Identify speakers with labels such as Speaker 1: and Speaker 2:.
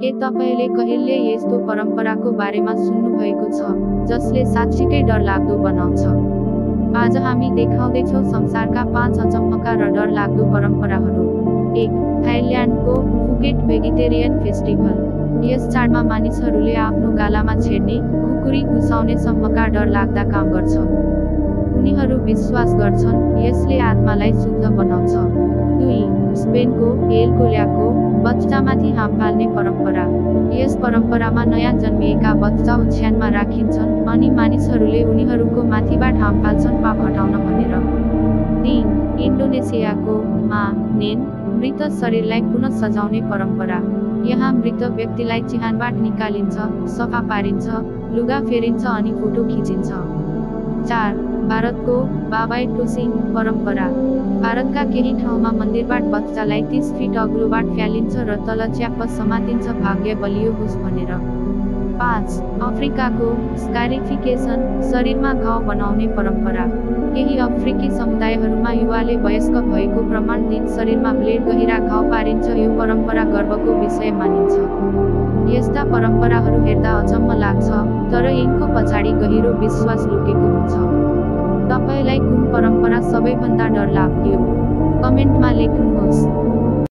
Speaker 1: के तपाईले कहिले यस्तो परम्पराको बारेमा सुन्नुभएको छ जसले साँच्चीकै डरलाग्दो बनाउँछ? आज हामी देखाउँदैछौँ संसारका 5 अचम्मका र डरलाग्दो परम्पराहरू। 1. थाइल्यान्डको फुकेट भेजिटेरियन फेस्टिभल। यस चाडमा मानिसहरूले आफ्नो गालामा छेड्ने, खुकुरी घुसाउने सम्मका डरलाग्दा काम गर्छ। उनीहरू विश्वास गर्छन् यसले आत्मालाई शुद्ध बनाउँछ। 2. स्पेनको एल कोल्याको बच्चामाथि हाम फाल्ने परम्परा। यस परम्परामा नयाँ जन्मिएका बच्चा ओछ्यानमा राखिन्छन् अनि मानिसहरूले उनीहरूको माथिबाट हाम फाल्छन् पाप हटाउन भनेर। 3. इन्डोनेसियाको मा नेन मृत शरीरलाई पुनः सजाउने परम्परा। यहाँ मृत व्यक्तिलाई चिहानबाट निकालिन्छ, सफा पारिन्छ, लुगा फेरिन्छ अनि फोटो खिचिन्छ। 4. भारतको बाबाई टोसिङ परम्परा। भारतका केही ठाउँमा मन्दिरबाट बच्चालाई 30 फिट अग्लोबाट फ्यालिन्छ र तल च्याप्प समातिन्छ भाग्य बलियो होस् भनेर। 5. अफ्रिकाको स्कारिफिकेसन शरीरमा घाउ बनाउने परम्परा। केही अफ्रिकी समुदायहरूमा युवाले वयस्क भएको प्रमाण दिन शरीरमा ब्लेड गहिरा घाउ पारिन्छ। यो परम्परा गर्वको विषय मानिन्छ। यस्ता परम्पराहरू हेर्दा अचम्म लाग्छ, तर यिनको पछाडि गहिरो विश्वास लुकेको हुन्छ। तपाईलाई कुन परम्परा सबैभन्दा डरलाग्दो? कमेन्टमा लेख्नुहोस्।